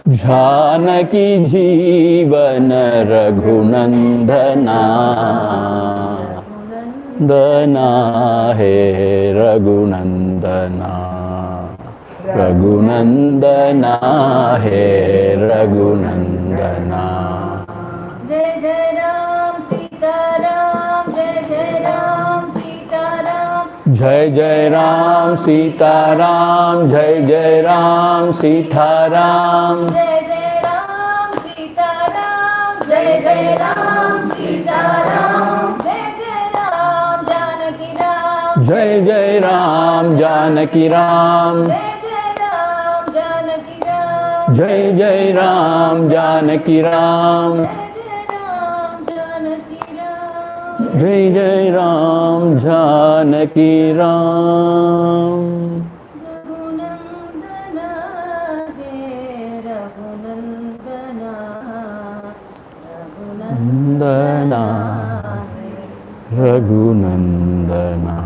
जानकी जीवन रघुनंदना दना हे रघुनंदना रघुनंदना हे रघुनंदना। जय जय राम सीताराम जय जय राम सीताराम जय जय राम सीताराम जय जय राम सीताराम जय जय राम सीताराम जय जय राम सीताराम जय जय राम जानकी राम जय जय राम जानकी राम जय जय राम जानकी राम जय जय राम जानकी राम जय जय राम जानकी राम जय जय राम जानकी राम रघुनंदना हे रघुनंदना रघुनंदना।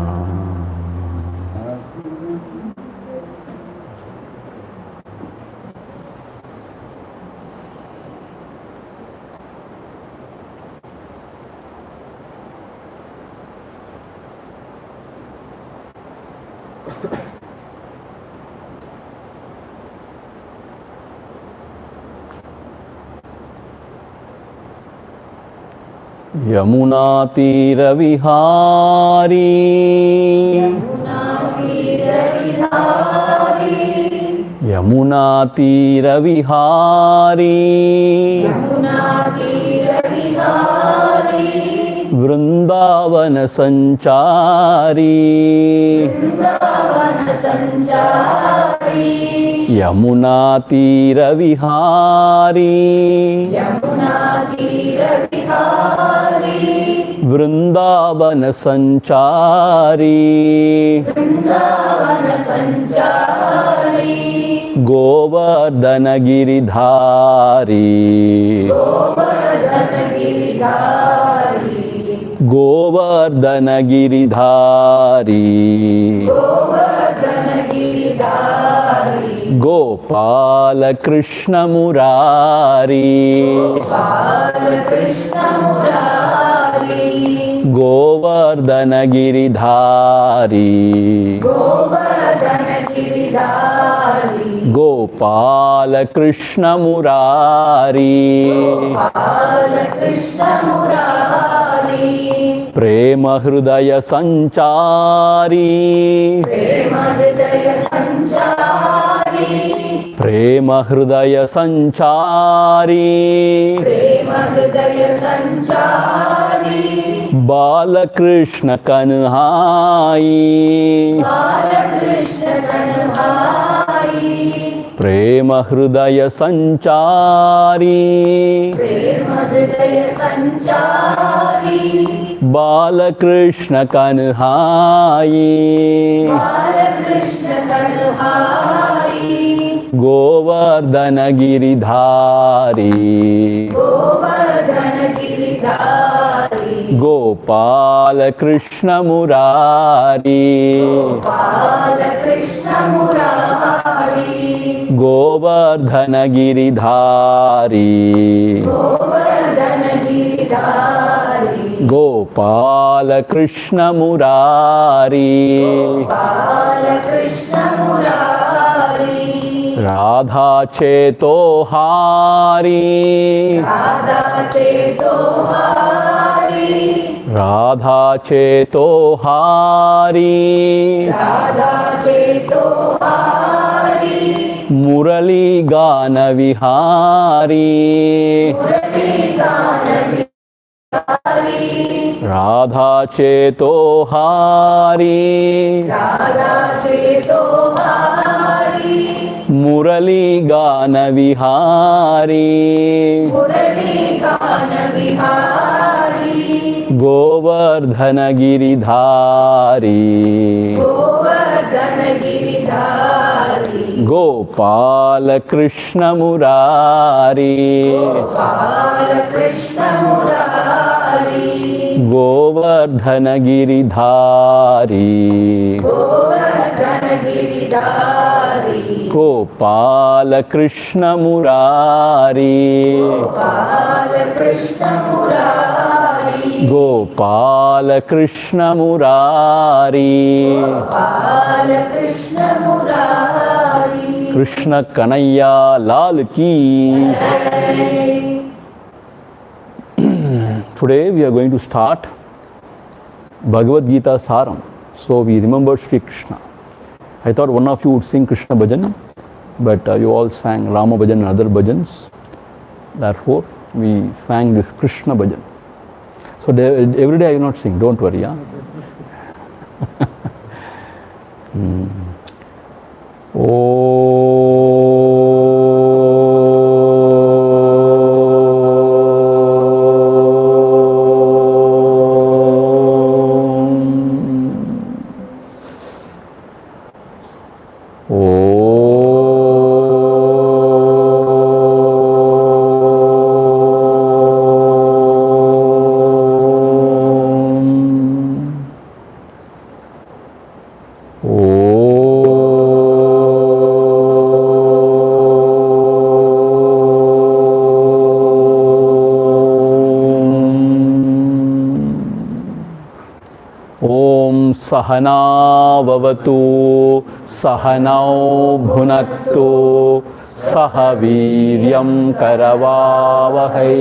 यमुना तीर विहारी यमुना तीर विहारी वृंदावन संचारी यमुना तीर विहारी वृंदावन संचारी गोवर्धन गिरिधारी गोवर्धन गिरिधारी गोपाल कृष्ण मुरारी गोवर्धन गिरिधारी गोपाल कृष्ण मुरारी प्रेम हृदय संचारी प्रेम हृदय संचारी बालकृष्ण कन्हाई प्रेम हृदय संचारी बालकृष्ण कन्हाई गोवर्धन गिरिधारी गोपाल कृष्ण मुरारी गोवर्धन गिरिधारी गोपाल कृष्ण मुरारी राधा चेतोहारी राधा चेतोहारी मुरली गान विहारी राधा चेतोहारी मुरली गान Vihari Govardhan Giridhari Gopal Krishna Murari Govardhana Giridhari, Gopala Krishna Murari, Gopala Krishna Murari, Krishna Kanaya Lal ki. Today we are going to start Bhagavad Gita Saram. So we remembered Sri Krishna. I thought one of you would sing Krishna Bhajan, but you all sang Rama Bhajan and other bhajans. Therefore, we sang this Krishna Bhajan. So every day I will not sing, don't worry. Yeah? Sahana vavatu sahanau bhunaktu sahaviryam karavavahai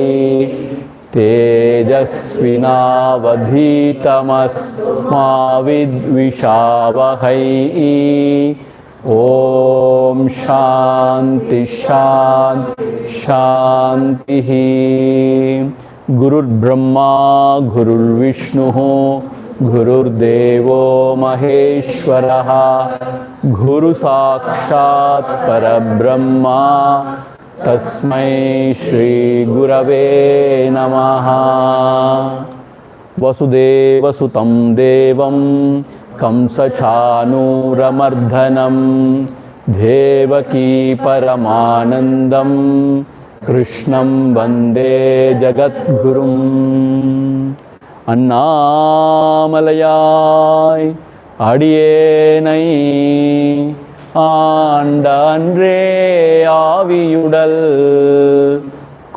tejasvinavadhitamastu ma vidvishavahai. Om Shanti Shanti Shanti. Gurur Brahma Gurur Vishnu Gurur Devo Maheshwaraha Guru Sakshat Parabrahma Tasmai Shri Gurave Namaha. Vasudeva Sutam Devam Kamsa Chanuramardanam Devaki Paramanandam Krishnam Vande Jagadgurum. அண்ணாமலையாய் அடியேனை ஆண்ட அன்றே ஆவியுடல்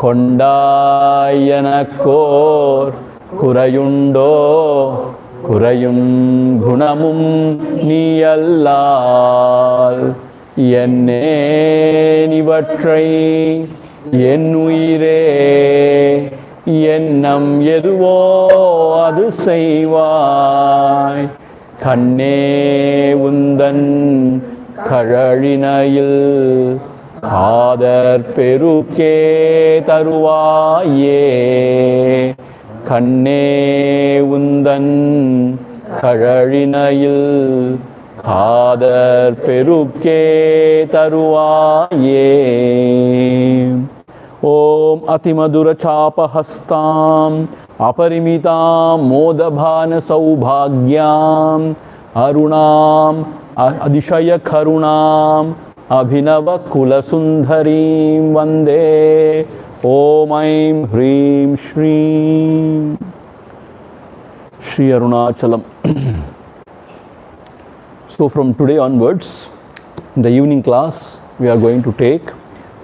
கொண்டாயனக்கோர் குறையுண்டோ குறையும் குணமும் நீயல்லால் என்னேனிவற்றை என் உயிரே எண்ணம் எதுவோ அது செய்வாய். கண்ணே உந்தன் கழழினையில் காதற் பெருக்கே தருவாயே. கண்ணே உந்தன் கழழினையில் காதற் பெருக்கே தருவாயே. Om Atimadura Chapahastam Aparimitam Modabhana Saubhagyam Arunam Adishaya Karunam Abhinava Kulasundharim Vande Om Aim Hrim Shrim Shri Arunachalam. So from today onwards, in the evening class, we are going to take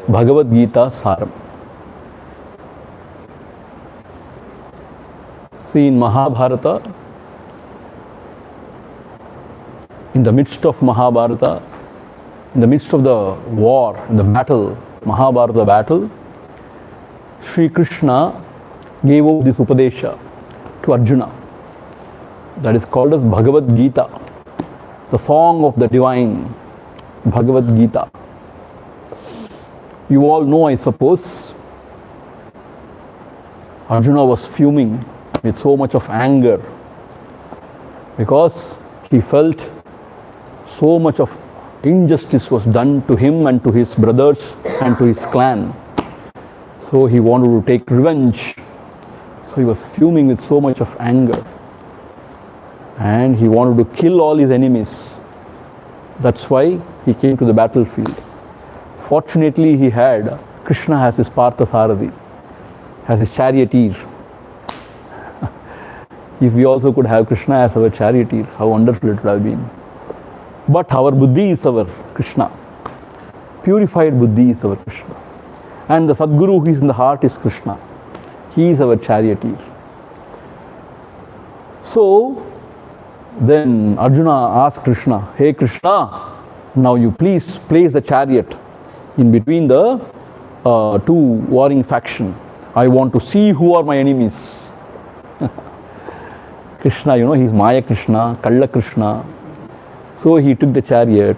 Bhagavad Gita Saram. See, in Mahabharata, in the midst of Mahabharata, in the midst of the war, the battle, Mahabharata battle, Sri Krishna gave out this Upadesha to Arjuna. That is called as Bhagavad Gita, the song of the divine, Bhagavad Gita. You all know, I suppose, Arjuna was fuming with so much of anger because he felt so much of injustice was done to him and to his brothers and to his clan. So he wanted to take revenge. So he was fuming with so much of anger. And he wanted to kill all his enemies. That's why he came to the battlefield. Fortunately, he had Krishna as his Partha Sarathi, as his charioteer. If we also could have Krishna as our charioteer, how wonderful it would have been. But our buddhi is our Krishna. Purified buddhi is our Krishna. And the Sadguru who is in the heart is Krishna. He is our charioteer. So, then Arjuna asked Krishna, hey Krishna, now you please place the chariot in between the two warring factions. I want to see who are my enemies. Krishna, he's Maya Krishna, Kalla Krishna. So he took the chariot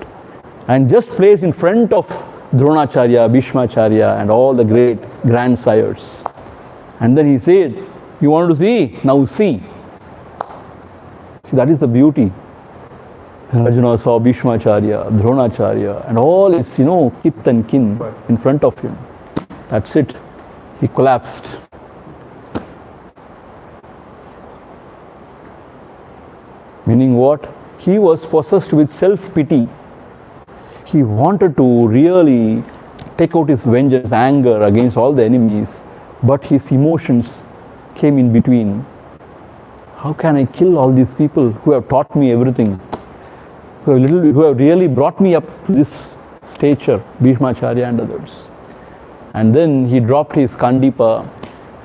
and just placed in front of Dronacharya, Bhishmacharya and all the great grandsires. And then he said, you want to see? Now see. See, that is the beauty. Arjuna saw Bhishmacharya, Dronacharya and all his, kith and kin in front of him. That's it. He collapsed. Meaning what? He was possessed with self-pity. He wanted to really take out his vengeance, anger against all the enemies, but his emotions came in between. How can I kill all these people who have taught me everything, who have really brought me up to this stature, Bhishmacharya and others? And then he dropped his Kandipa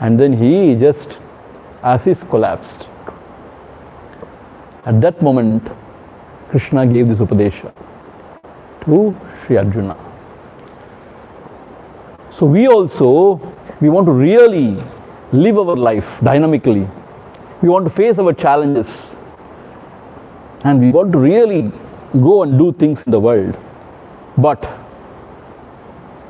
and then he just as if collapsed. At that moment, Krishna gave this Upadesha to Sri Arjuna. So we want to really live our life dynamically. We want to face our challenges. And we want to really go and do things in the world. But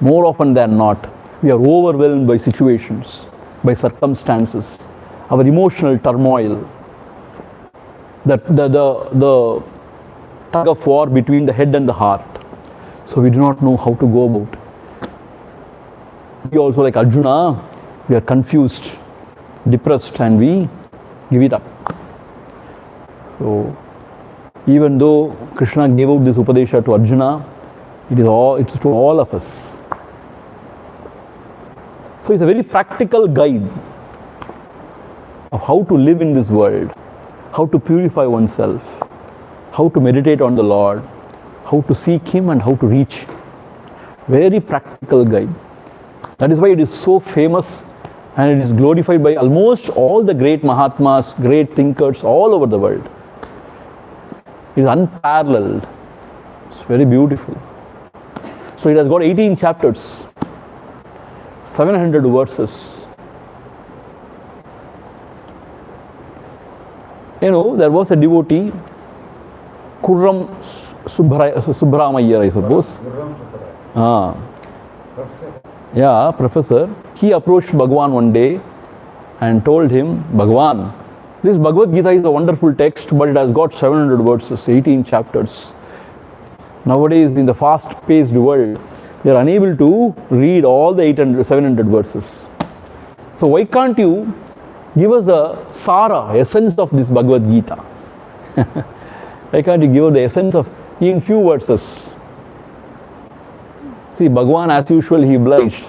more often than not, we are overwhelmed by situations, by circumstances, our emotional turmoil, the tug of war between the head and the heart. So we do not know how to go about it. We also, like Arjuna, we are confused, depressed, and we give it up. So even though Krishna gave out this Upadesha to Arjuna, it's to all of us. So it's a very practical guide of how to live in this world, how to purify oneself, how to meditate on the Lord, how to seek Him and how to reach. Very practical guide. That is why it is so famous and it is glorified by almost all the great Mahatmas, great thinkers all over the world. It is unparalleled. It's very beautiful. So it has got 18 chapters, 700 verses. There was a devotee, Kurram Subramaiyer, I suppose. Yeah, professor. He approached Bhagwan one day and told him, Bhagwan, this Bhagavad Gita is a wonderful text, but it has got 700 verses, 18 chapters. Nowadays, in the fast-paced world, they are unable to read all the 700 verses. So why can't you give us the Sara, essence of this Bhagavad Gita? Why can't you give us the essence of in few verses? See, Bhagwan, as usual, he obliged.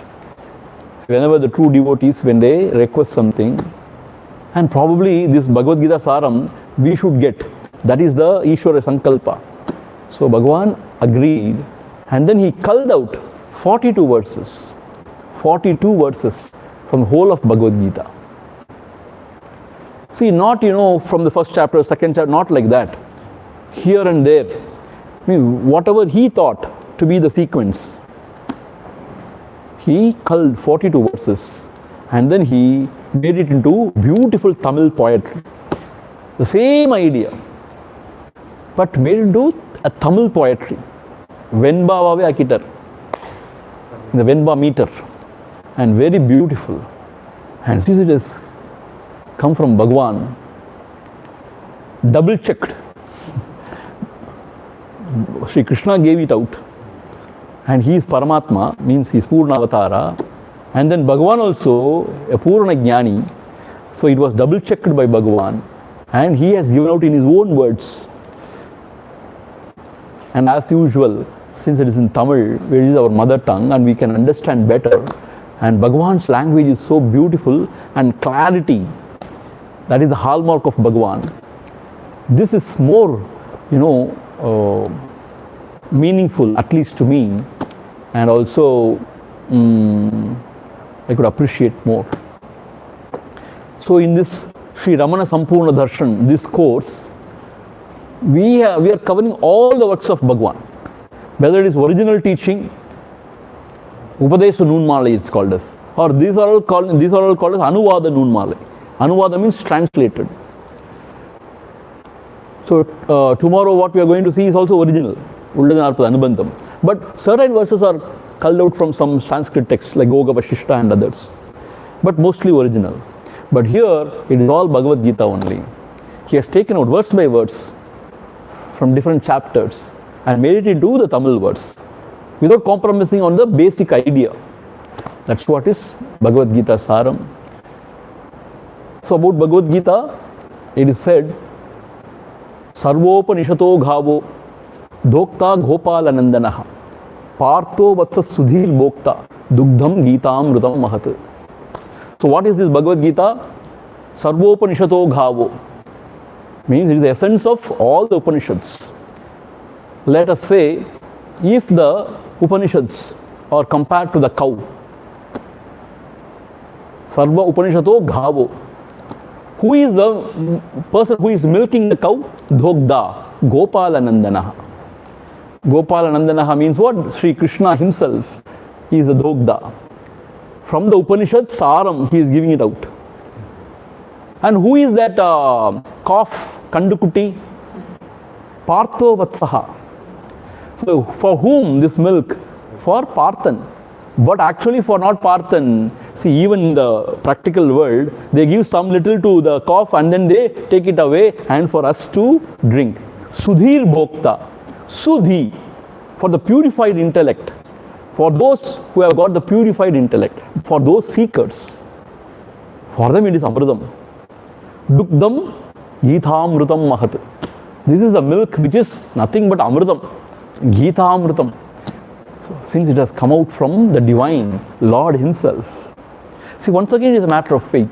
Whenever the true devotees, when they request something, and probably this Bhagavad Gita Saram, we should get. That is the Ishvara Sankalpa. So Bhagwan agreed, and then he culled out 42 verses. 42 verses from the whole of Bhagavad Gita. See, not, from the first chapter, second chapter, not like that. Here and there. Whatever he thought to be the sequence, he culled 42 verses and then he made it into beautiful Tamil poetry. The same idea, but made into a Tamil poetry. Venbavave Akitar, the Venba meter, and very beautiful. And since it has come from Bhagwan, double checked. Sri Krishna gave it out, and he is Paramatma, means he is Purna Avatara, and then Bhagwan also a Purna Jnani, so it was double checked by Bhagwan, and he has given out in his own words. And as usual, since it is in Tamil, which is our mother tongue, and we can understand better, and Bhagwan's language is so beautiful and clarity. That is the hallmark of Bhagavan. This is more, meaningful, at least to me, and also I could appreciate more. So in this Sri Ramana Sampurna Darshan, this course, we are covering all the works of Bhagavan, whether it is original teaching, Upadesha Noonmalai it's called as, or these are all called as Anuvada Noonmalai. Anuvada means translated. So tomorrow what we are going to see is also original, Ullanarpada Anubandham. But certain verses are culled out from some Sanskrit texts like Goga Vashishta and others, but mostly original. But here it is all Bhagavad Gita only. He has taken out verse by verse from different chapters and made it into the Tamil verse without compromising on the basic idea. That's what is Bhagavad Gita Saram. So about Bhagavad Gita, it is said, Sarvopanishato ghavo Dokta Gopalanandanaha Partho Vatsa Sudhir Bhokta Dugdham Gitamrutam Mahat. So what is this Bhagavad Gita? Sarvopanishato ghavo means it is the essence of all the Upanishads. Let us say, if the Upanishads are compared to the cow, Sarva Upanishato ghavo. Who is the person who is milking the cow? Dhogda, Gopalanandanaha. Gopalanandanaha means what? Sri Krishna himself is a Dhogda. From the Upanishad Saram, he is giving it out. And who is that calf, Kandukuti? Partho Vatsaha. So for whom this milk? For Parthan. But actually for not Parthan. See, even in the practical world, they give some little to the calf and then they take it away and for us to drink. Sudhir Bhokta. Sudhi, for the purified intellect. For those who have got the purified intellect. For those seekers. For them it is Amritam. Dukdam Gitamrutam Mahat. This is a milk which is nothing but Amritam. Gitamrutam. So, since it has come out from the divine Lord himself. See, once again it is a matter of faith,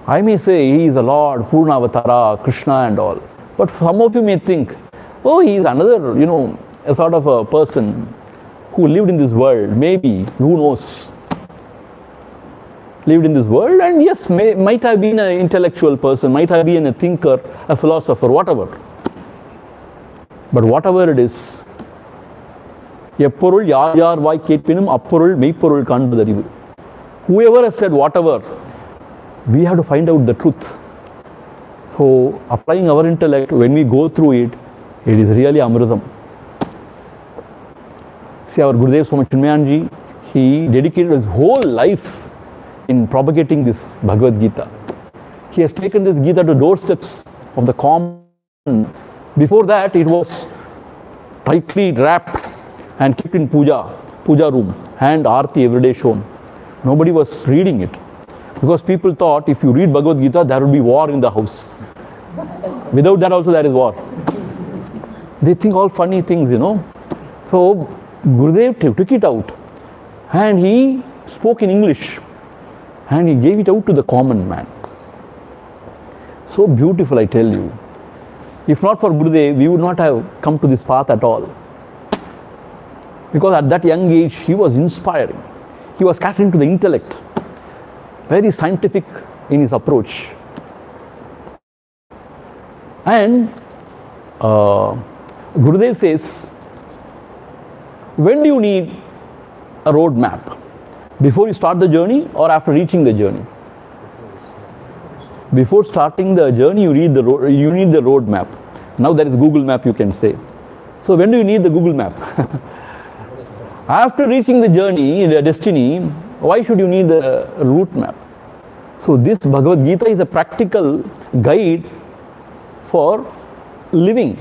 I may say he is the Lord, Purnavatara, Krishna and all. But some of you may think, oh, he is another, a sort of a person who lived in this world, maybe, who knows. Lived in this world and yes, might have been an intellectual person, might have been a thinker, a philosopher, whatever. But whatever it is, எப்பொருள் யார் யார் வாய் கேட்பினும் அப்பொருள் மெய்ப்பொருள் காண்பதறிவு. Whoever has said whatever, we have to find out the truth. So applying our intellect, when we go through it, it is really Amritam. See, our Gurudev Swami Chinmayanji, he dedicated his whole life in propagating this Bhagavad Gita. He has taken this Gita to doorsteps of the common. Before that, it was tightly wrapped and kept in puja room, and Aarti every day shown. Nobody was reading it because people thought if you read Bhagavad Gita, there will be war in the house. Without that also there is war. They think all funny things, So Gurudev took it out and he spoke in English and he gave it out to the common man. So beautiful, I tell you. If not for Gurudev, we would not have come to this path at all. Because at that young age, he was inspiring. He was catering to the intellect. Very scientific in his approach. And Gurudev says, when do you need a road map? Before you start the journey or after reaching the journey? Before starting the journey, you need the road map. Now there is Google Map, you can say. So when do you need the Google Map? After reaching the journey, the destiny, why should you need the route map? So this Bhagavad Gita is a practical guide for living,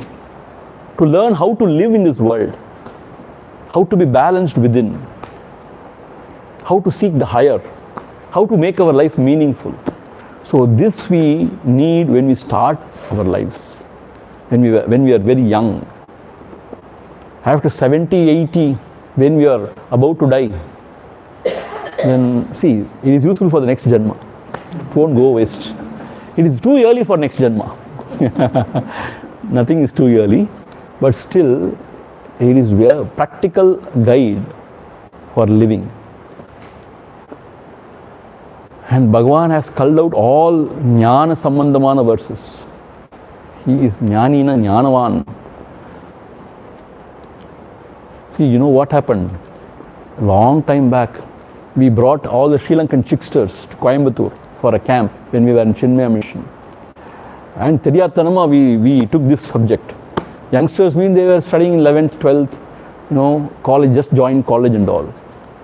to learn how to live in this world, how to be balanced within, how to seek the higher, how to make our life meaningful. So this we need when we start our lives, when we are very young. After 70, 80, when we are about to die, then see, it is useful for the next Janma. It won't go waste. It is too early for next Janma. Nothing is too early, but still it is a practical guide for living. And Bhagavan has culled out all Jnana Sambandhamana verses. He is Jnanina Jnanavan. See, you know what happened? A long time back, we brought all the Sri Lankan chicksters to Coimbatore for a camp when we were in Chinmaya Mission. And Theriyathanama, we took this subject. Youngsters mean they were studying 11th, 12th, college, just joined college and all.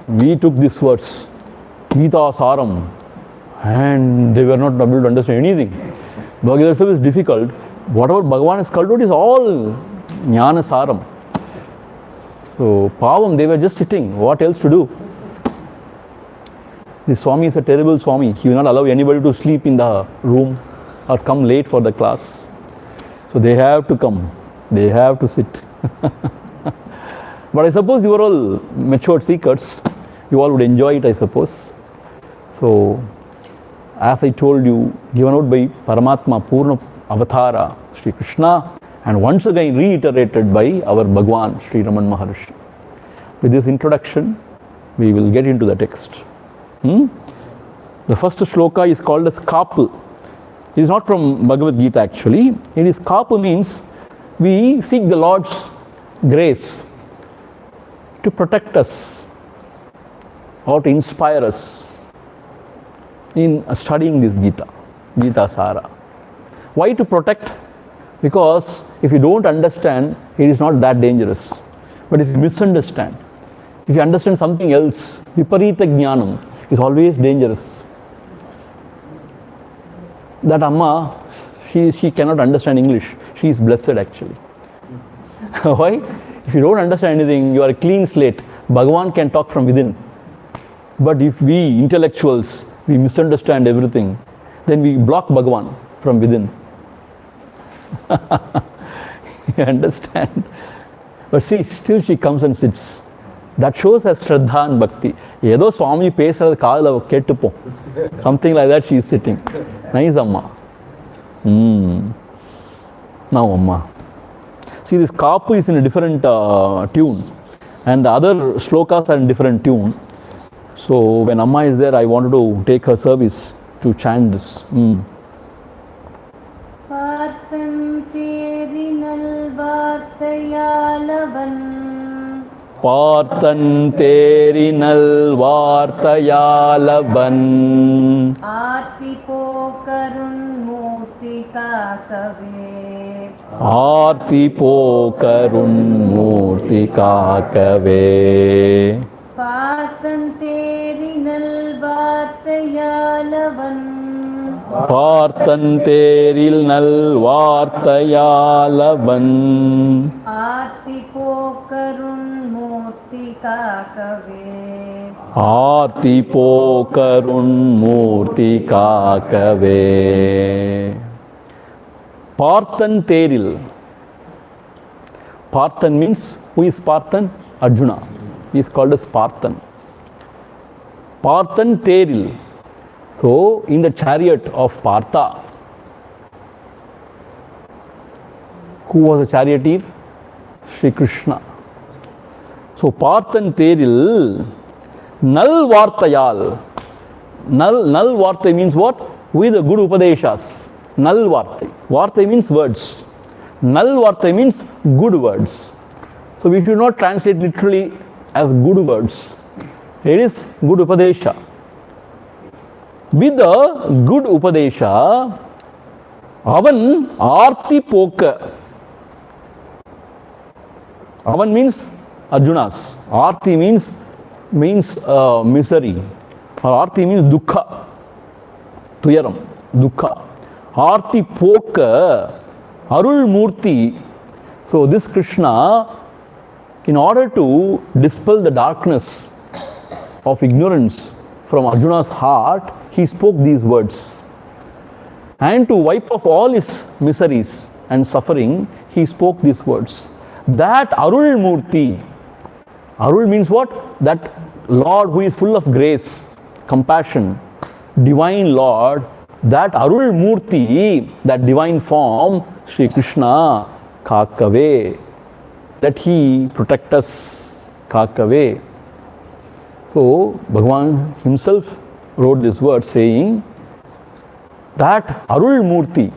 We took this verse, Gita Saram, and they were not able to understand anything. Bhagavad Gita is difficult. Whatever Bhagavan has called out is all Jnana Saram. So, Pavam, they were just sitting. What else to do? This Swami is a terrible Swami. He will not allow anybody to sleep in the room or come late for the class. So, they have to come. They have to sit. But I suppose you are all matured seekers. You all would enjoy it, I suppose. So, as I told you, given out by Paramatma Purna Avatara, Sri Krishna, and once again reiterated by our Bhagwan, Sri Raman Maharshi. With this introduction, we will get into the text. The first shloka is called as Kapu. It is not from Bhagavad Gita actually. It is Kapu means we seek the Lord's grace to protect us or to inspire us in studying this Gita, Gita Sara. Why to protect? Because if you don't understand, it is not that dangerous. But if you misunderstand, if you understand something else, Viparita Jnanam is always dangerous. That Amma, she cannot understand English. She is blessed actually. Why? If you don't understand anything, you are a clean slate. Bhagavan can talk from within. But if we intellectuals, we misunderstand everything, then we block Bhagavan from within. You understand? But see, still she comes and sits. That shows her Shraddha and Bhakti. Yedo Swami pesarad kaadala kettupo. Something like that she is sitting. Nice Amma. Now Amma. See, this Kapu is in a different tune. And the other shlokas are in different tune. So when Amma is there, I wanted to take her service to chant this. Parthan Terinal Vartayalavan Aarti Pokarun Murti Kakave Aarti Pokarun Murti Kakave Parthan Terinal Vartayalavan Parthan Terinal Vartayalavan Aarti Pokarun Murti Kakave Aarti Pokarun Murti Kakave. Parthan Teril. Parthan means, who is Parthan? Arjuna. He is called as Parthan. Parthan Teril. So, in the chariot of Partha, who was the charioteer? Sri Krishna. So, Parthan Teril, Nal Vartayal. Nal Vartay means what? With the good Upadeshas. Nal Vartay. Vartay means words. Nal Vartay means good words. So, we should not translate literally as good words. It is good Upadesha. With the good Upadesha, Avan Aarti Poka. Avan means Arjunas. Aarti means misery. Or Aarti means Dukkha. Tuyaram. Dukkha. Aarti Poka. Arul Murti. So this Krishna, in order to dispel the darkness of ignorance from Arjuna's heart, he spoke these words. And to wipe off all his miseries and suffering, he spoke these words. That Arul Murti, Arul means what? That Lord who is full of grace, compassion, divine Lord, that Arul Murti, that divine form, Sri Krishna, Kakave, that he protect us, Kakave. So Bhagavan himself wrote this word saying that Arul Murti,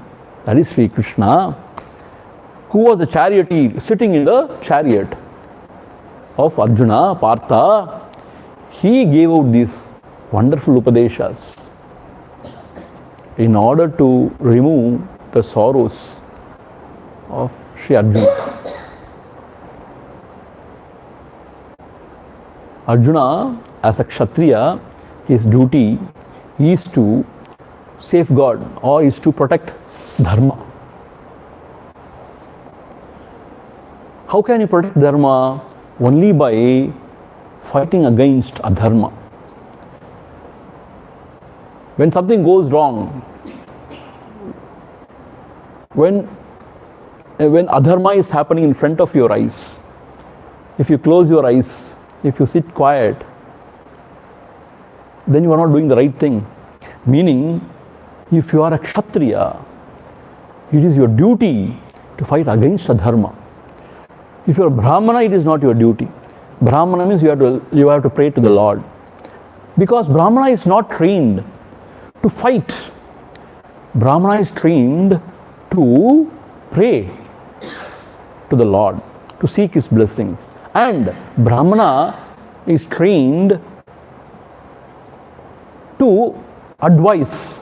that is Sri Krishna, who was the charioteer sitting in the chariot of Arjuna, Partha, he gave out these wonderful Upadeshas in order to remove the sorrows of Sri Arjuna. Arjuna, as a Kshatriya, his duty is to safeguard or is to protect Dharma. How can you protect Dharma? Only by fighting against Adharma. When something goes wrong, when Adharma is happening in front of your eyes, if you close your eyes, if you sit quiet, then you are not doing the right thing. Meaning, if you are a Kshatriya, it is your duty to fight against Adharma. If you are a Brahmana, it is not your duty. Brahmana means you have to pray to the Lord. Because Brahmana is not trained to fight. Brahmana is trained to pray to the Lord, to seek his blessings. And Brahmana is trained to advise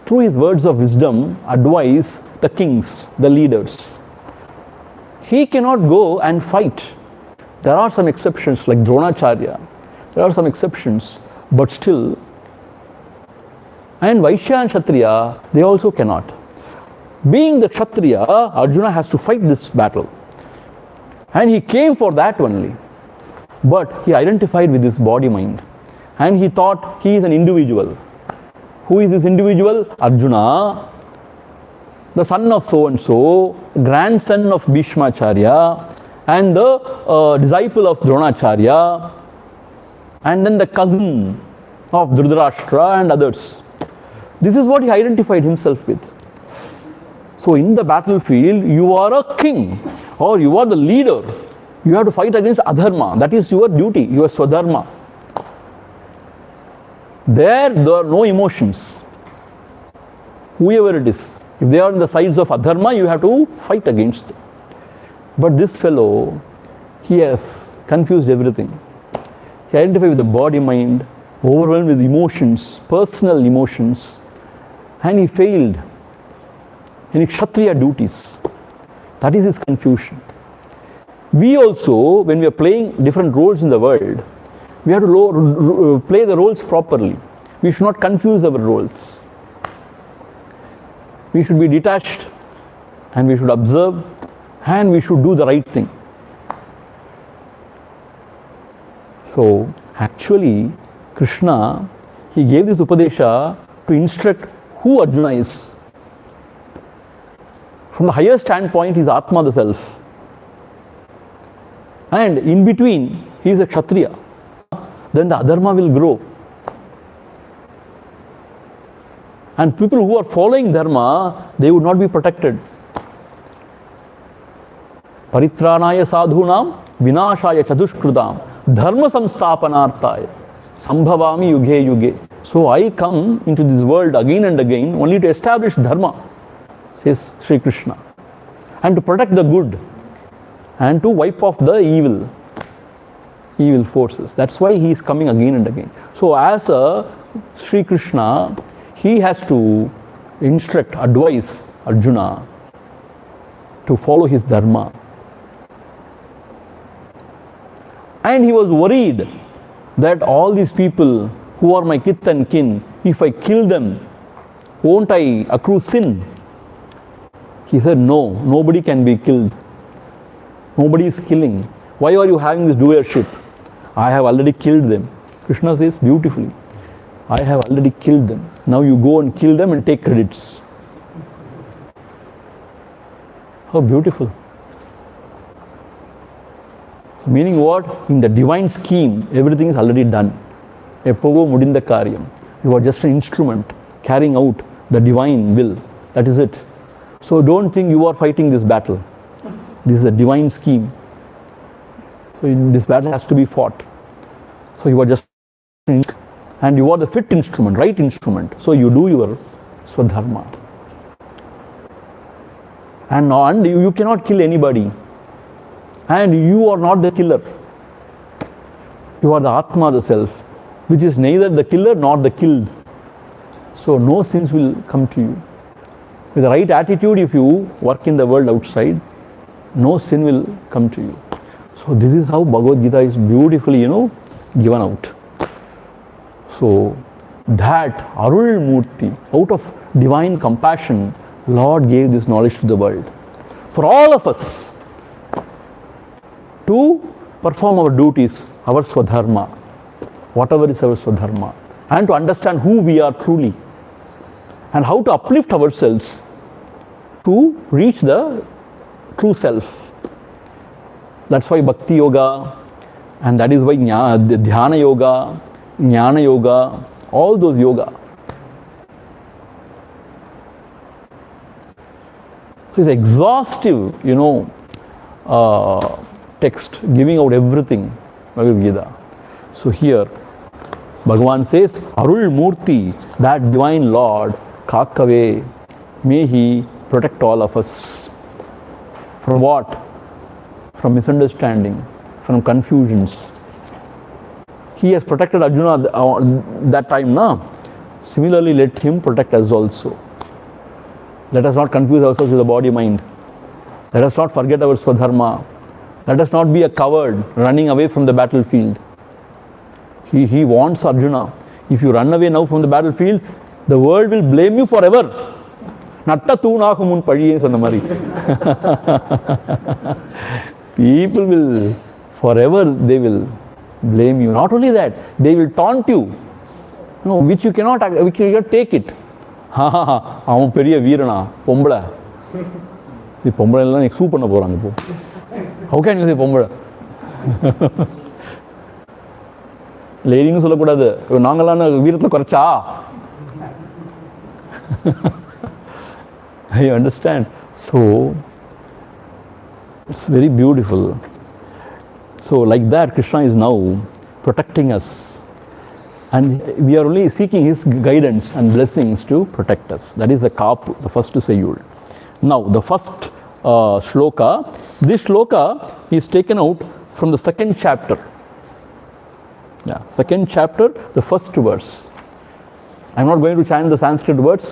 through his words of wisdom, advise the kings, the leaders. He cannot go and fight. There are some exceptions like Dronacharya. There are some exceptions, but still. And Vaishya and Kshatriya, they also cannot. Being the Kshatriya, Arjuna has to fight this battle. And he came for that only. But he identified with his body mind. And he thought he is an individual. Who is this individual? Arjuna, the son of so-and-so, grandson of Bhishmacharya, and the disciple of Dronacharya, and then the cousin of Dhritarashtra and others. This is what he identified himself with. So in the battlefield, you are a king or you are the leader. You have to fight against Adharma. That is your duty, your Swadharma. There are no emotions. Whoever it is, if they are on the sides of Adharma, you have to fight against them. But this fellow, he has confused everything. He identified with the body mind, overwhelmed with emotions, personal emotions, and he failed in Kshatriya duties. That is his confusion. We also, when we are playing different roles in the world, we have to play the roles properly. We should not confuse our roles. We should be detached and we should observe and we should do the right thing. So actually Krishna, he gave this Upadesha to instruct who Arjuna is. From the higher standpoint, he is Atma, the self. And in between, he is a Kshatriya. Then the Adharma will grow. And people who are following Dharma, they would not be protected. Paritranaya sadhunam vinashaya chadushkrutam dharma samstapanarthaya sambhavami yuge yuge. So I come into this world again and again only to establish Dharma, says Sri Krishna, and to protect the good and to wipe off the evil forces. That's why he is coming again and again. So as a Sri Krishna, he has to instruct, advise Arjuna to follow his Dharma. And he was worried that all these people who are my kith and kin, if I kill them, won't I accrue sin? He said, no, nobody can be killed. Nobody is killing. Why are you having this doership? I have already killed them. Krishna says beautifully, I have already killed them. Now you go and kill them and take credits. How beautiful. So meaning what? In the divine scheme, everything is already done. Eppogo mudinda karyam. You are just an instrument carrying out the divine will. That is it. So don't think you are fighting this battle. This is a divine scheme. So this battle has to be fought. So you are just and you are the fit instrument, right instrument. So you do your swadharma. And you cannot kill anybody. And you are not the killer. You are the Atma, the self, which is neither the killer nor the killed. So no sins will come to you. With the right attitude, if you work in the world outside, no sin will come to you. So this is how Bhagavad Gita is beautifully, given out. So that Arul Murti, out of divine compassion, Lord gave this knowledge to the world. For all of us to perform our duties, our swadharma, whatever is our swadharma, and to understand who we are truly, and how to uplift ourselves to reach the true self. That's why Bhakti Yoga, and that is why Dhyana Yoga, Jnana Yoga, all those yoga. So it's exhaustive, text giving out everything, Bhagavad Gita. So here, Bhagavan says, Arul Murti, that divine Lord, Kakave, may he protect all of us. From what? From misunderstanding, from confusions. He has protected Arjuna that time, na? Similarly, let him protect us also. Let us not confuse ourselves with the body-mind. Let us not forget our swadharma. Let us not be a coward running away from the battlefield. He wants Arjuna. If you run away now from the battlefield, the world will blame you forever. Natta toonahumun padiye sonna mari. People will forever, they will blame you. Not only that, they will taunt you. No, which you cannot take it. அவன் பெரிய வீரனா பொம்பளை இது பொம்பளை எல்லாம் சூ பண்ண போறாங்க இப்போ. How can you say பொம்பளை? லேடின்னு சொல்லக்கூடாது. நாங்களாம் வீரத்தில் குறைச்சா? You understand? So it's very beautiful. So like that, Krishna is now protecting us. And we are only seeking his guidance and blessings to protect us. That is the Kapu, the first Sayul. Now, the first shloka. This shloka is taken out from the second chapter. Yeah, second chapter, the first verse. I'm not going to chant the Sanskrit words.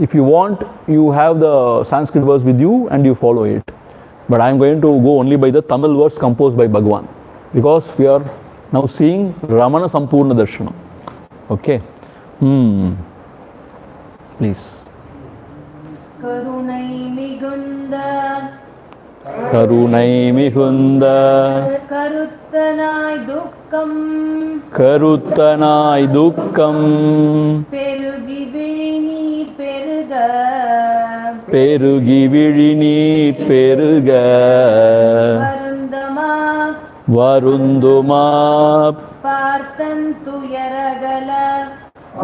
If you want, you have the Sanskrit verse with you and you follow it. But I'm going to go only by the Tamil verse composed by Bhagavan. Because we are now seeing Ramana Sampurna Darshanam. Okay. Please. Karunai Migunda. Karunai Migunda. Karuttanai Dukkam. Karuttanai Dukkam. Perugi Virini Peruga. Perugi Virini Peruga. Varundama. Varunduma. Parthantu Yaragala.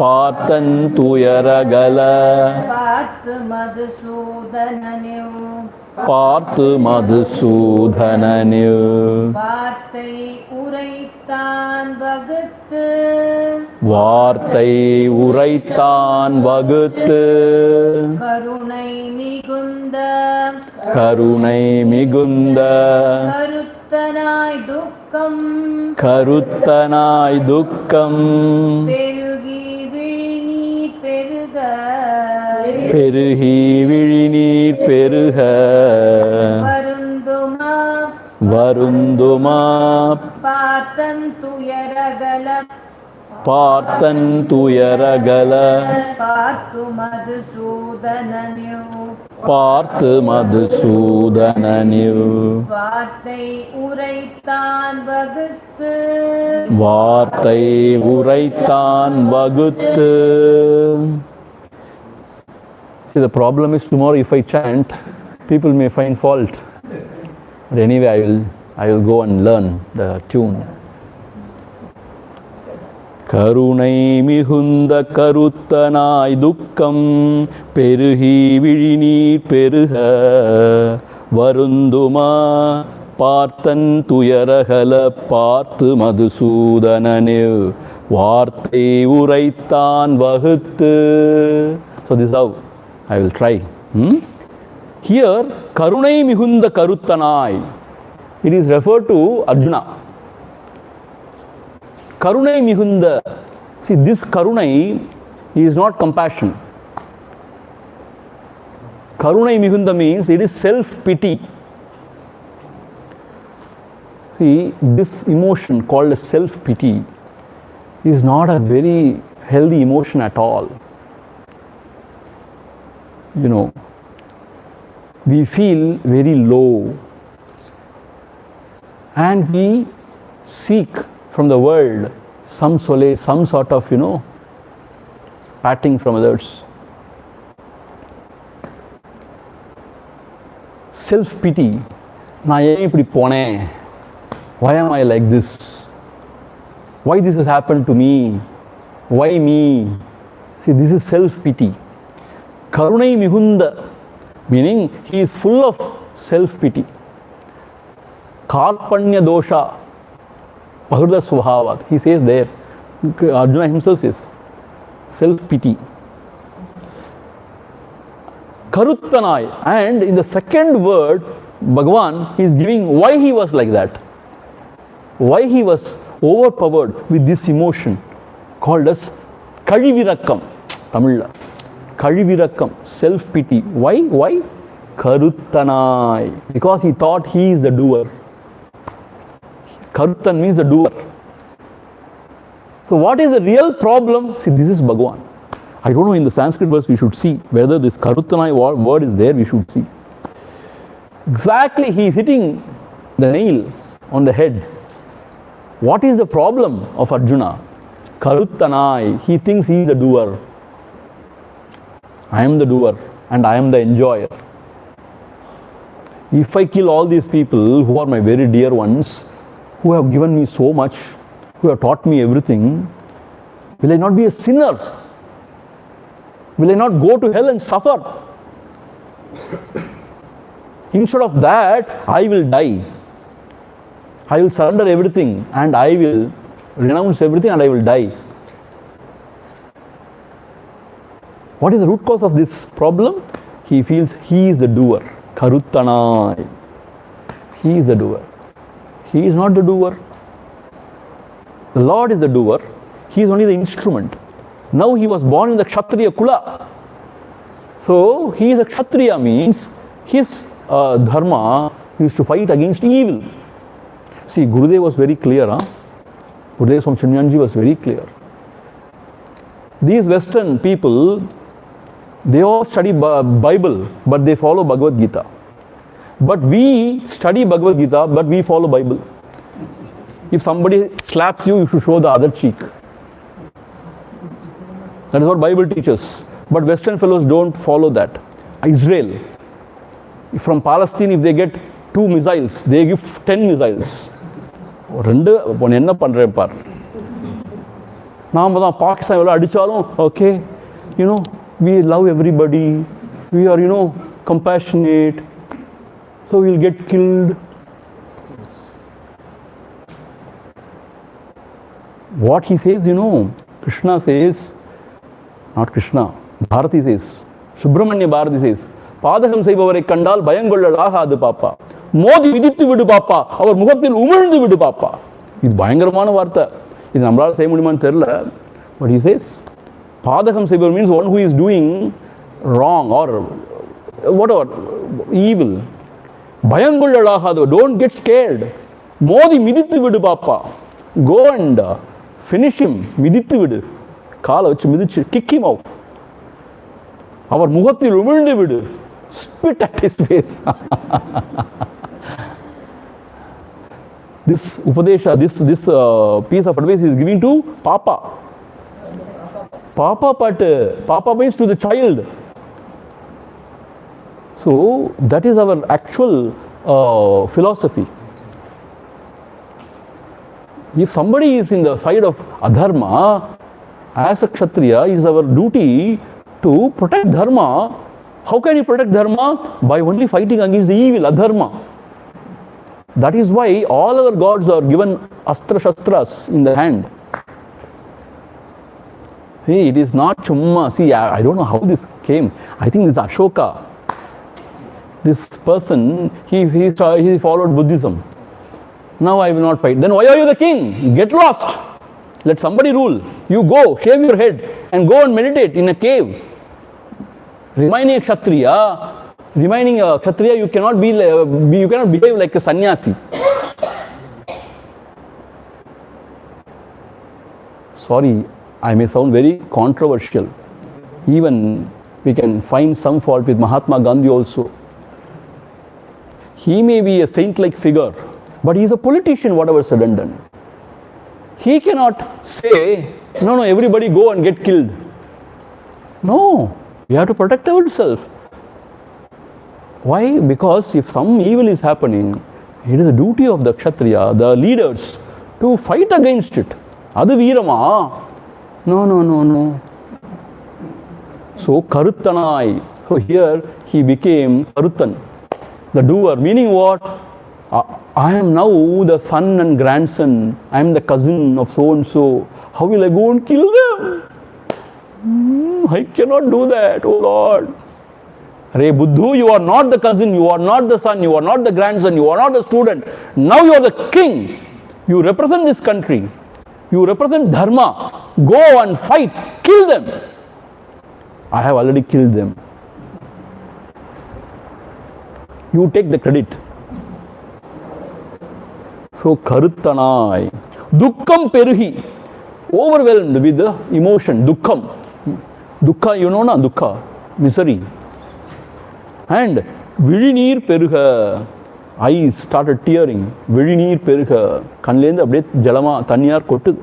Parthantu Yaragala. Parthu Madhusudhananu. Parthu Madhusudhananu. Vartai Uraithan Vagathu. Vartai Uraithan Vagathu. Karunai Migunda. Karunai Migunda. Karuttanai Dukkam. Karuttanai Dukkam. Perugi Virini Peruga. Peruhi Virini Peruha. Varunduma. Varunduma. Parthantu Yaragala. Parthantu Yaragala. Parthu Madhusudhananu. Parthu Madhusudhananu. Vartai Uraithan Vagathu. Vartai Uraithan Vagathu. See, the problem is tomorrow if I chant, people may find fault. But anyway, I will go and learn the tune. கருணை மிகுந்த கருத்தனாய் துக்கம் பெருகி விழிநீர் பெருக வருந்துமா பார்த்தன் துயரகல பார்த்து மதுசூதனனில் வார்த்தை உரைத்தான் வகுத்து. So this is how I will try. Here, கருணை மிகுந்த கருத்தனாய், it is referred to Arjuna. கருணை மிகுந்த, see this karunai is not compassion. Karunai மிகுந்த means it is self-pity. See, this emotion called as self-pity is not a very healthy emotion at all. You know, we feel very low and we seek from the world some solace, some sort of, patting from others. Self-pity. நான் ஏன் இப்படி போனேன்? Why am I like this? Why this has happened to me? Why me? See, this is self-pity. Karunai mihunda, meaning he is full of self-pity. Karpanya dosha, Bahruda Swabhavat. He says there, Arjuna himself says, self-pity. Karuttanai. And in the second word, Bhagavan is giving why he was like that. Why he was overpowered with this emotion called as Kazhivirakam. Tamil. Kazhivirakam, self-pity. Why? Why? Karuttanai. Because he thought he is the doer. Karuttan means the doer. So what is the real problem? See, this is Bhagavan. I don't know, in the Sanskrit verse we should see whether this Karuttanai word is there, we should see. Exactly, he is hitting the nail on the head. What is the problem of Arjuna? Karuttanai, he thinks he is the doer. I am the doer and I am the enjoyer. If I kill all these people who are my very dear ones, who have given me so much, who have taught me everything, will I not be a sinner? Will I not go to hell and suffer? Instead of that, I will die. I will surrender everything and I will renounce everything and I will die. What is the root cause of this problem? He feels he is the doer. Karuttanai. He is the doer. He is not the doer. The Lord is the doer. He is only the instrument. Now he was born in the Kshatriya Kula. So he is a Kshatriya, means his dharma is to fight against evil. See, Gurudev was very clear. Gurudev Swami Chinmayanji was very clear. These Western people, they all study Bible, but they follow Bhagavad Gita. But we study Bhagavad Gita, but we follow Bible. If somebody slaps you, you should show the other cheek. That is what Bible teaches. But Western fellows don't follow that. Israel, from Palestine, if they get 2 missiles, they give 10 missiles. என்ன பண்றேன் பார். நாம தான் பாகிஸ்தான் எவ்வளோ அடிச்சாலும் okay, we love everybody, we are compassionate, so we'll get killed. What he says, Krishna says, not Krishna, Bharati says, Subramanya Bharati says, பாதகம் செய்பவரை கண்டால் பயங்கொள்ளலாகாது பாப்பா, மோதி விதித்து விடு பாப்பா, அவர் முகத்தில் உமிழ்ந்து விடு பாப்பா. இது பயங்கரமான வார்த்தை. இது நம்மளால செய்ய முடியுமான்னு தெரியல. But he says, பாதகம் செய்பவர் means one who is doing wrong or whatever, evil. பயங்கொள்ளலாகாது, don't get scared. மோதி மிதித்து விடு பாப்பா. Go and finish him. மிதித்து விடு. காலை வச்சு மிதிச்சு, kick him off. அவர் முகத்தில் உமிழ்ந்து விடு. Spit at his face. This Upadesha, this piece of advice is giving to Papa. Papa means to the child. So that is our actual philosophy. If somebody is in the side of adharma, as a Kshatriya, it is our duty to protect dharma. How can you protect dharma? By only fighting against the evil, adharma. That is why all our gods are given astra shastras in the hand. Hey, it is not chumma. See, I don't know how this came. I think this Ashoka. This person, he followed Buddhism. Now I will not fight. Then why are you the king? Get lost. Let somebody rule. You go, shave your head and go and meditate in a cave. Remaining a Kshatriya, you cannot behave like a sannyasi. Sorry, I may sound very controversial. Even we can find some fault with Mahatma Gandhi also. He may be a saint-like figure, but he is a politician, whatever said and done. He cannot say, no, everybody go and get killed. No, we have to protect ourselves. Why? Because if some evil is happening, it is the duty of the Kshatriya, the leaders, to fight against it. Adu Veerama. No. So Karuttanai. So here he became Karuttan, the doer. Meaning what? I am now the son and grandson. I am the cousin of so and so. How will I go and kill them? I cannot do that, oh Lord. Re Buddhu, you are not the cousin, you are not the son, you are not the grandson, you are not the student. Now you are the king. You represent this country. You represent dharma. Go and fight. Kill them. I have already killed them. You take the credit. So Karuttanai. Dukkam Peruhi. Overwhelmed with the emotion. Dukkam. Dukkha, you know na? Dukkha. Misery. And Virinir Peruha. Eyes started tearing. Virinir Peruha. Kanlenda abde jalama tanniyar kottu.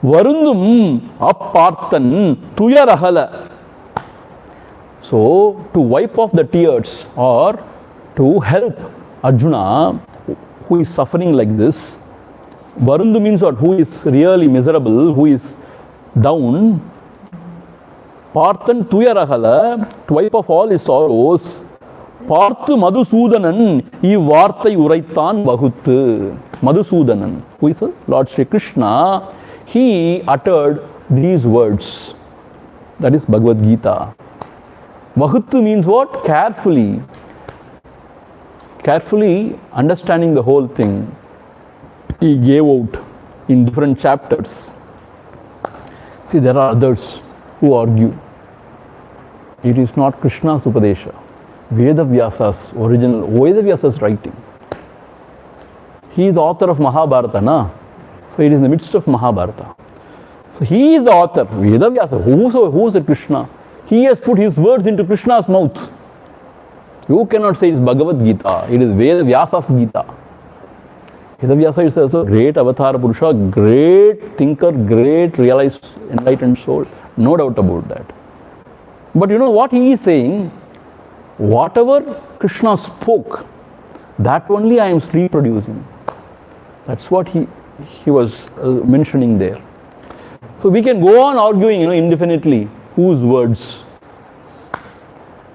Varundum apparthan tuyarahala. So, to wipe off the tears or to help Arjuna, who is suffering like this. Varundu means what? Who is really miserable, who is down. Parthan tuyarahala, to wipe off all his sorrows. Parthu Madhusudanan, Ivarthai Uraithan Vahuttu. Madhusudanan, who is Lord Sri Krishna, he uttered these words. That is Bhagavad Gita. Vahuttu means what? Carefully. Carefully understanding the whole thing. He gave out in different chapters. See, there are others who argue. It is not Krishna's Upadesha. Vedavyasa's original, Vedavyasa's writing. He is the author of Mahabharata, na? So it is in the midst of Mahabharata. So he is the author, Vedavyasa. Who is Krishna? He has put his words into Krishna's mouth. You cannot say it is Bhagavad Gita. It is Vedavyasa's Gita. Vedavyasa is also great avatar Purusha, great thinker, great realized, enlightened soul. No doubt about that. But you know what he is saying? Whatever Krishna spoke, that only I am reproducing. That's what he was mentioning there. So we can go on arguing, indefinitely whose words.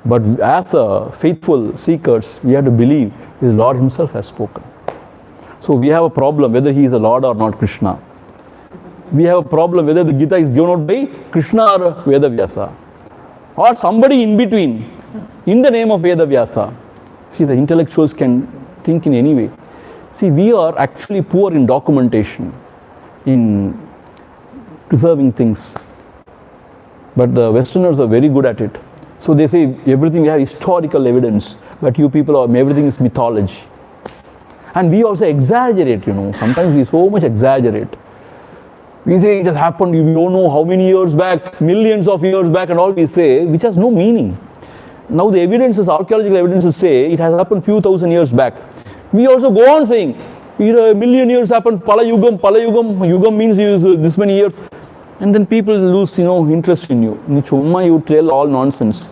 But as a faithful seekers, we have to believe the Lord himself has spoken. So we have a problem whether he is a Lord or not Krishna. We have a problem whether the Gita is given out by Krishna or Vedavyasa. Or somebody in between, in the name of Vedavyasa. See, the intellectuals can think in any way. See, we are actually poor in documentation, in preserving things. But the Westerners are very good at it. So they say everything we have historical evidence, but you people are, everything is mythology. And we also exaggerate, sometimes we so much exaggerate. We say it has happened, we don't know how many years back, millions of years back and all we say, which has no meaning. Now the evidences, archaeological evidences say it has happened few thousand years back. We also go on saying, a million years happened, Yugam means this many years. And then people lose, interest in you. You tell all nonsense.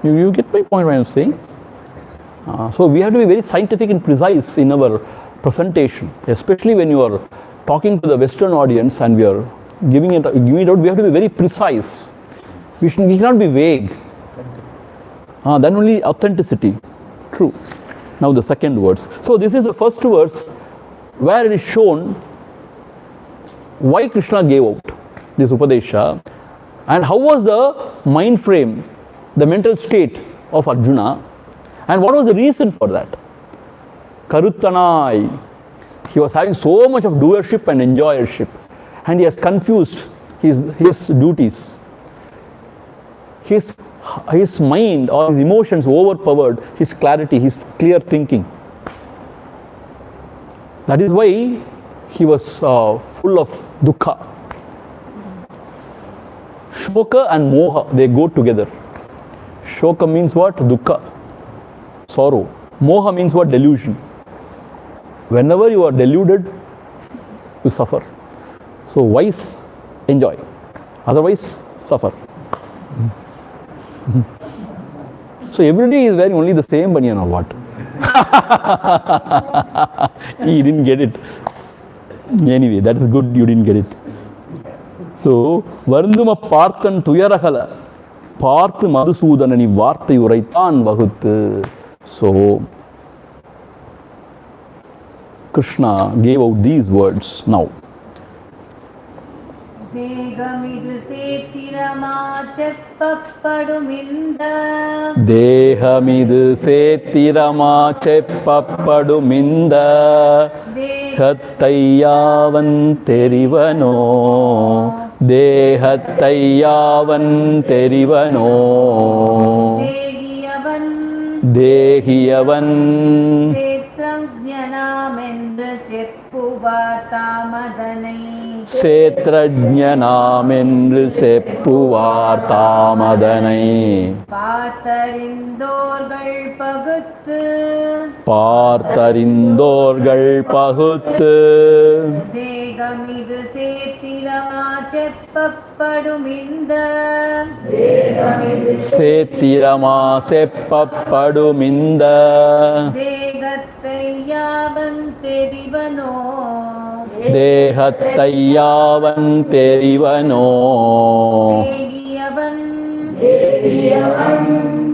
You get my point what I am saying? So we have to be very scientific and precise in our presentation, especially when you are talking to the Western audience and we are giving it out. We have to be very precise. We cannot be vague. Then only authenticity. True. Now the second verse. So this is the first verse where it is shown why Krishna gave out this Upadesha and how was the mind frame, the mental state of Arjuna, and what was the reason for that. Karuttanai. He was having so much of doership and enjoyership, and he has confused his duties. His mind or his emotions overpowered his clarity, his clear thinking. That is why he was full of dukkha. Shoka and moha, they go together. Shoka means what? Dukkha, sorrow. Moha means what? Delusion. Whenever you are deluded, you suffer. So wise, enjoy. Otherwise, suffer. So everybody is wearing only the same banyan or what? He didn't get it. Anyway, that is good you didn't get it. So, Varunduma Parthan Tuyaragala Parth Madhusudanani Vartai Uraitan Vahut. So, Krishna gave out these words now. தேகமிது சேத்திரமா செப்பப்படுமிந்த தேகமிது சேத்திரமா செப்பப்படுமிந்த தேகத்தையாவன் தெரிவனோ தேகத்தையாவன் தெரிவனோ தேகியவன் சேத்ரஜ்ஞனாமென்று செப்புவார் தாமதனை சேத்ரஜ்ஞனாமென்று செப்புவார் தாமதனை பார்த்தறிந்தோர்கள் பகுத்து பார்த்தறிந்தோர்கள் பகுத்து தேகமிது சேத்திரமா செப்பப்படுமிந்த சேத்திரமா செப்பப்படுமிந்த தேகத்தை யாவன் தெரிவனோ தேகத்தை யாவன் தெரிவனோ தேகியவன்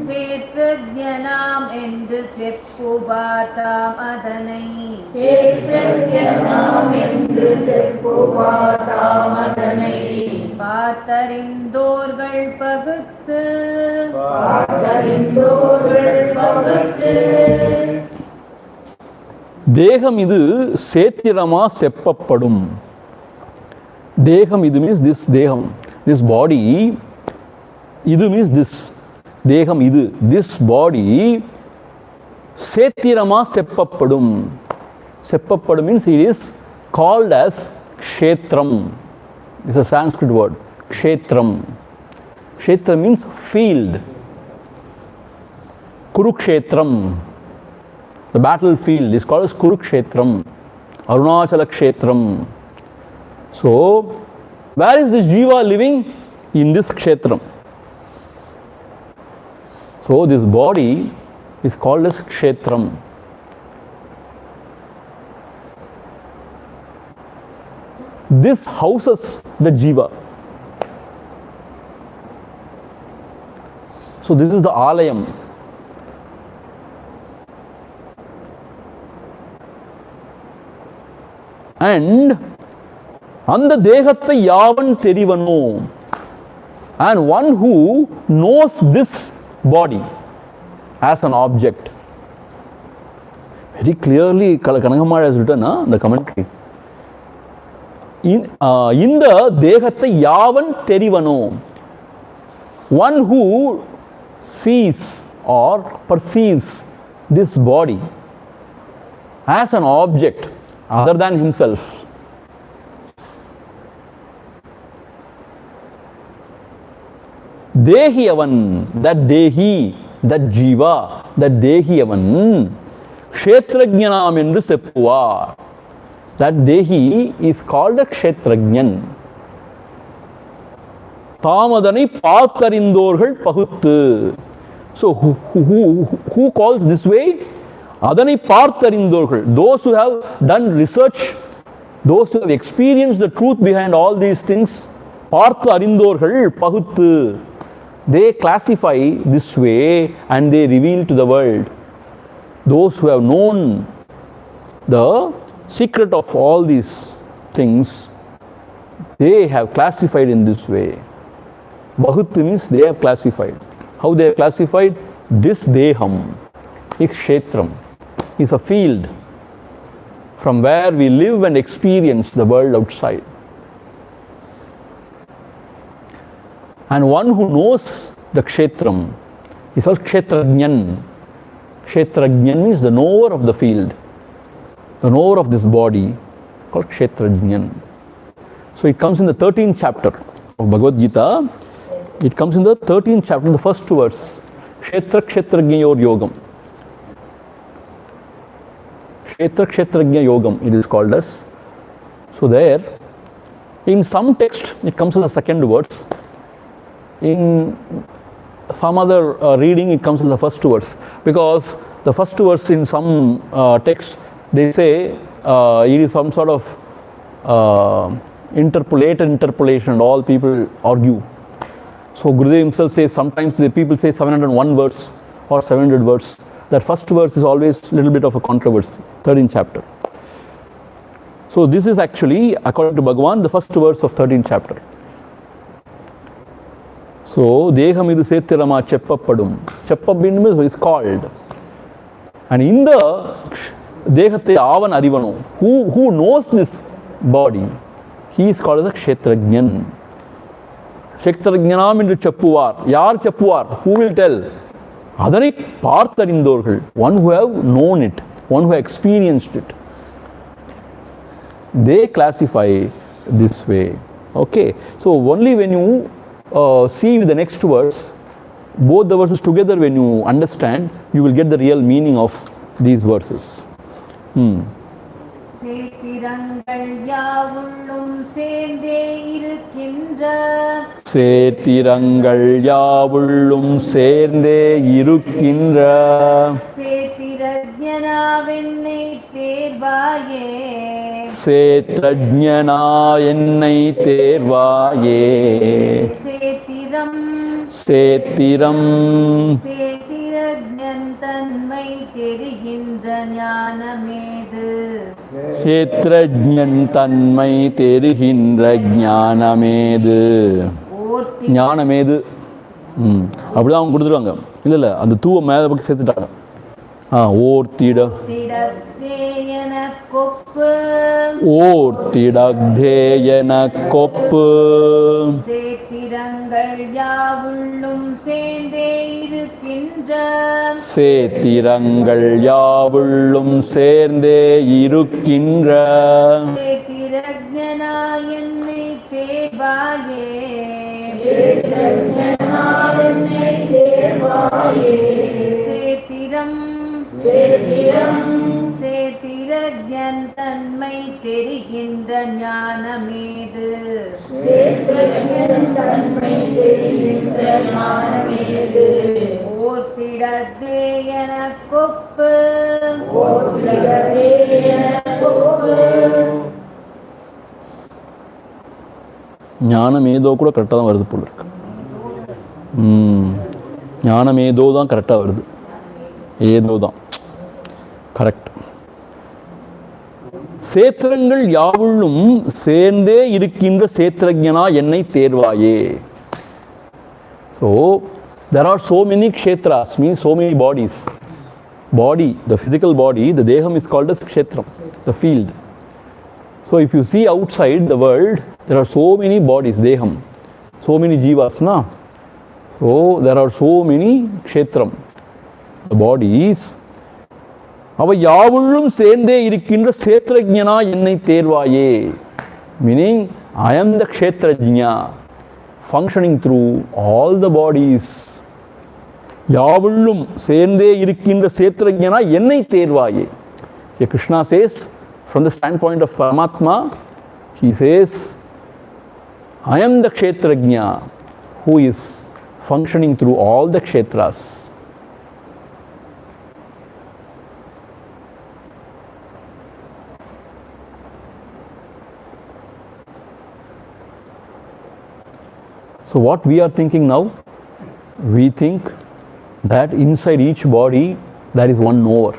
சேத்ரஜ்ஞனாம் என்று செப்புவார்த்தாம் அதனை சேத்ரஜ்ஞனாம் என்று செப்புவார்த்தாம் அதனை பார்த்தறிந்தோர்கள் பகுத்து பார்த்தறிந்தோர்கள் பகுத்து தேகம் இது சேத்திரமா செப்பப்படும். தேகம் இது means this தேகம், this body. இது means this தேகம் இது, this body சேத்திரமா செப்பப்படும். செப்பப்படும் means it is called as kshetram. It's a Sanskrit word, kshetram. Kshetram means field. Kurukshetram, the battlefield, is called as Kurukshetram, Arunachala Kshetram. So, where is this jiva living? In this kshetram. So, this body is called as kshetram. This houses the jiva. So, this is the alayam. And அந்த தேகத்தை யாவன் தெரிவனோ, and one who knows this body as an object. Very clearly Kanagamala has written the commentary. இந்த தேகத்தை யாவன் தெரிவனோ, one who sees or perceives this body as an object other than himself. Dehiyavan, that dehi, that jiva, that dehiyavan, kshetrajnanam endru seppuvar. That dehi is called a kshetrajnan. Thamadani paatharindorgal paguttu. So who calls this way? அதனை பார்த்தறிந்தோர்கள். Those who have done research, those who have experienced the truth behind all these things, பார்த்து அறிந்தோர்கள் பகுத்து. They classify this way and they reveal to the world. Those who have known the secret of all these things, they have classified in this way. Bahut means they have classified. How they have classified? This deham, kshetram, is a field from where we live and experience the world outside. And one who knows the kshetram is called kshetrajnan. Kshetrajnan means the knower of the field, the knower of this body, called kshetrajnan. So it comes in the 13th chapter of Bhagavad Gita. It comes in the 13th chapter, the first verse. Kshetra kshetrajnayor yogam. Kshetra kshetrajna yogam, it is called as. So there, in some text, it comes in the second verse. In some other reading, it comes in the first verse. Because the first verse in some text, they say it is some sort of interpolation, and all people argue. So Gurudev himself says, sometimes the people say 701 verse or 700 verse. That first verse is always a little bit of a controversy, 13th chapter. So this is actually, according to Bhagavan, the first verse of 13th chapter. So, Deham idu setirama cheppapadum. Cheppabin is called. And in the Dehatte avan arivano, who knows this body, he is called as a kshetrajnan. Kshetrajnanam into cheppuvar. Yar cheppuvar? Who will tell? Adhanai partharindorgal. One who have known it, one who have experienced it. They classify this way. Okay. So, only when you see with the next verse, both the verses together, when you understand, you will get the real meaning of these verses. சேத்திரங்கள் யாவுள்ளும் சேர்ந்தே இருக்கின்ற சேத்திரங்கள் யாவுள்ளும் சேர்ந்தே இருக்கின்ற சேத்திரஜ்ஞனாவென்னை தேர்வாயே சேத்ரஜ்ஞனா என்னை தேர்வாயே சேத்திரம் சேத்திரம் சேத்திரஜ்ஞன் தன்மை தெரிகின்ற ஞானமேது சேத்ரஜ்ஞன் தன்மை தெரிகின்ற ஞானமேது. ஞானமேது அப்படிதான் அவங்க கொடுத்துருவாங்க. இல்லை அந்த தூவை மேலே பக்கம் சேர்த்துட்டாங்க. ஓர்த்திட கொப்பு ஓர்த்திடேயன கொப்பு சேத்திரங்கள் யாவுள்ளும் சேர்ந்தே இருக்கின்ற சேத்திரங்கள் யாவுள்ளும் சேர்ந்தே இருக்கின்ற சேத்திரஜ்ஞனா என்னை தேர்வாயே சேத்திரம் சேத்திரஜ்ஞன் தன்மை தெரிகின்ற ஞானமேது ஓர்த்திடத்தே எனக் கொப்பு ஞானம் ஏதோ கூட கரெக்டாக தான் வருது போல இருக்கு. ஞானம் ஏதோ தான் கரெக்டாக வருது. ஏதோ தான் கரெக்ட். சேத்திரங்கள் யாவுள்ளும் சேர்ந்தே இருக்கின்ற சேத்திரஜ்ஞனா என்னை தேர்வாயே. So there are so many kshetras, means so many bodies. Body, the physical body, the deham is called as kshetram, the field. So if you see outside the world, there are so many bodies, deham, so many jivas, na? So there are so many kshetram, the bodies. அவ யாவுள்ளும் சேர்ந்தே இருக்கின்ற சேத்ரஜ்ஞனா என்னை தேர்வாயே. Meaning, I am the kshetrajna, functioning through all the bodies. யாவுள்ளும் சேர்ந்தே இருக்கின்ற சேத்ரஜ்ஞனா என்னை தேர்வாயே. Here Krishna says, from the standpoint of Paramatma, he says, I am the kshetrajna who is functioning through all the kshetras. So what we are thinking now, we think that inside each body there is one knower,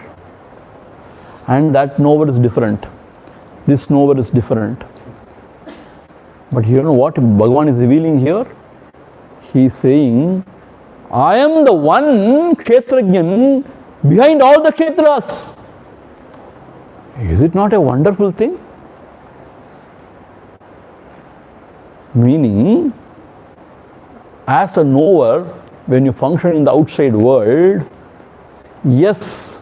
and that knower is different. This knower is different. But you know what Bhagavan is revealing here? He is saying, I am the one Kshetrajnan behind all the Kshetras. Is it not a wonderful thing? Meaning, as a knower, when you function in the outside world, yes,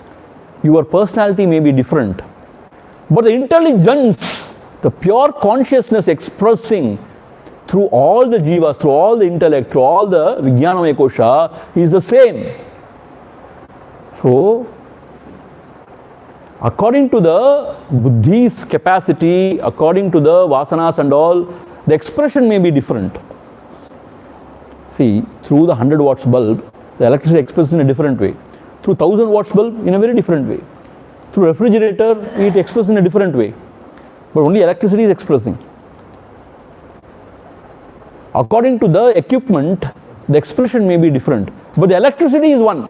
your personality may be different, but the intelligence, the pure consciousness expressing through all the jivas, through all the intellect, through all the Vijnanamaya Kosha is the same. So, according to the buddhi's capacity, according to the vasanas and all, the expression may be different. See, through the 100 watts bulb, the electricity expresses in a different way. Through 1000 watts bulb, in a very different way. Through refrigerator, it expresses in a different way. But only electricity is expressing. According to the equipment, the expression may be different, but the electricity is one.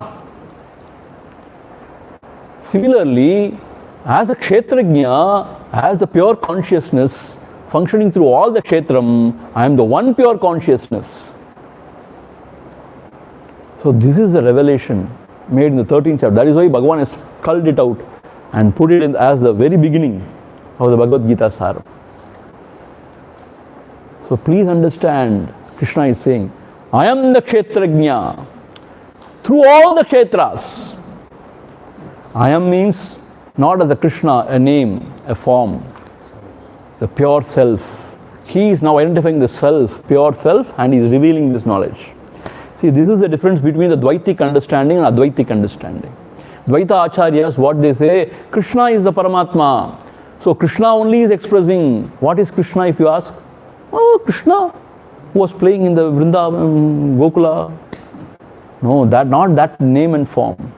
Similarly, as a Kshetrajna, as the pure consciousness functioning through all the Kshetram, I am the one pure consciousness. So this is the revelation made in the 13th chapter. That is why Bhagavan has culled it out and put it in as the very beginning of the Bhagavad Gita Sara. So please understand, Krishna is saying, I am the Kshetrajna through all the Kshetras. I am means not as a Krishna, a name, a form, the pure self. He is now identifying the self, pure self, and he is revealing this knowledge. See, this is the difference between the Dvaitic understanding and Advaitic understanding. Dvaita Acharyas, what they say, Krishna is the Paramatma. So Krishna only is expressing. What is Krishna, if you ask? Oh, Krishna who was playing in the Vrindavan, Gokula. No, not that name and form.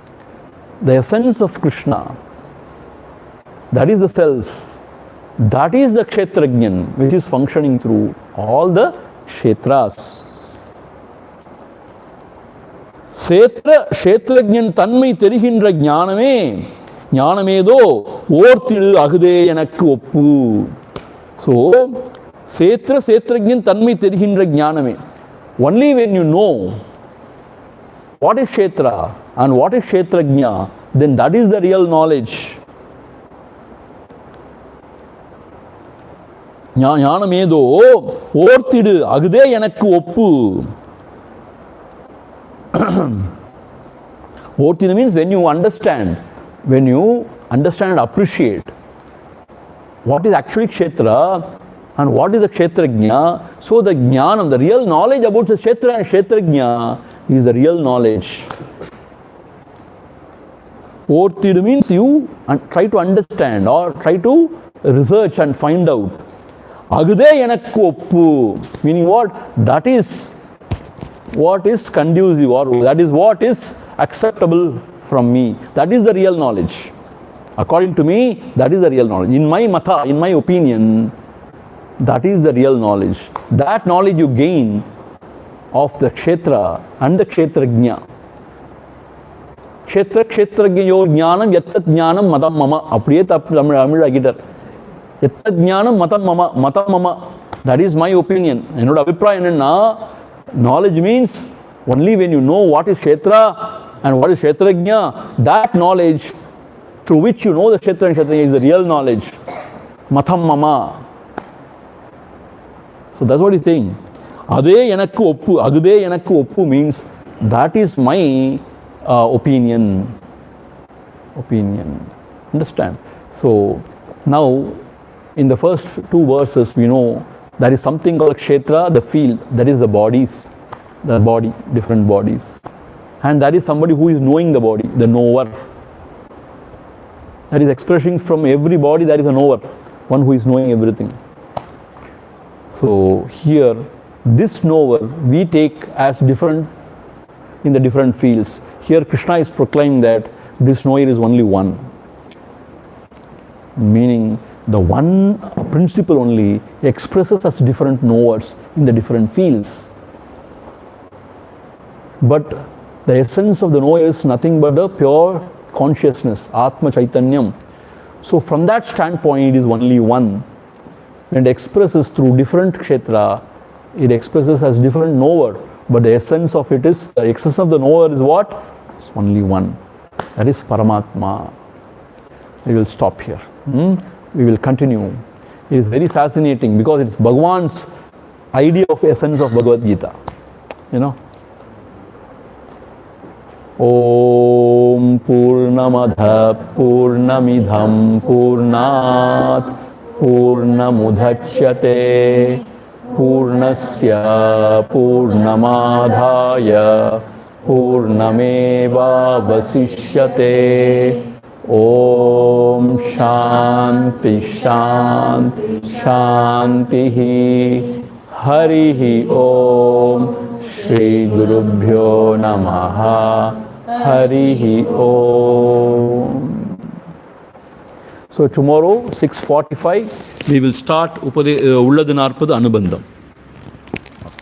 The essence of Krishna, that is the self. That is the Kshetrajnan, which is functioning through all the Kshetras. Kshetrajnan tanmai தெரிகின்ற ஞானமே ஞானமேதோ ஓர்த்திடு அகுதே எனக்கு ஒப்பு. So, Kshetrajnan tanmai தெரிகின்ற ஞானமே. Only when you know what is Kshetra and what is Kshetrajna, then that is the real knowledge. ஞானமேதோ ஓர்த்திடு அகுதே எனக்கு ஒப்பு. Ortida means when you understand and appreciate what is actually Kshetra and what is the Kshetrajna, so the Jnanam, the real knowledge about the Kshetra and Kshetrajna is the real knowledge. Ortida means you try to understand or try to research and find out. Agude enakku oppu, meaning what? That is what is conducive, or that is what is acceptable from me. That is the real knowledge. According to me, that is the real knowledge. In my matha, in my opinion, that is the real knowledge. That knowledge you gain of the Kshetra and the Kshetrajna. Kshetra Kshetrajnayo jnanam yattat jnanam matam mama. Apdiye Tamil agitar. Yattat jnanam matam mama. Matam mama. That is my opinion. Enoda abhiprayam enna, knowledge means only when you know what is Kshetra and what is Kshetrajna, that knowledge through which you know the Kshetra and Kshetrajna is the real knowledge. Matham mama. So that's what he's saying. Ade enakku oppu, agude enakku oppu means that is my opinion. Understand? So now in the first two verses we know there is something called Kshetra, the field, that is the bodies, the body, different bodies. And that is somebody who is knowing the body, the knower. That is expressing from every body, there is a knower, one who is knowing everything. So here, this knower we take as different in the different fields. Here Krishna is proclaiming that this knower is only one. Meaning, the one principle only expresses as different knowers in the different fields. But the essence of the knower is nothing but the pure consciousness, Atma Chaitanyam. So from that standpoint, it is only one. When it expresses through different kshetra, it expresses as different knower. But the essence of it is, the essence of the knower is what? It's only one. That is Paramatma. We will stop here. We will continue. It is very fascinating because it's Bhagavan's idea of essence of Bhagavad Gita. You know. Om Purnamadha Purnamidham Purnat Purnamudhachyate Purnasya Purnamadhaya Purnameva Vasishyate. Om Shanti Shanti Shanti Harihi Om Shri Gurubhyo Namaha Harihi Om. So tomorrow 6:45 we will start Ulladu Narpadu Anubandham.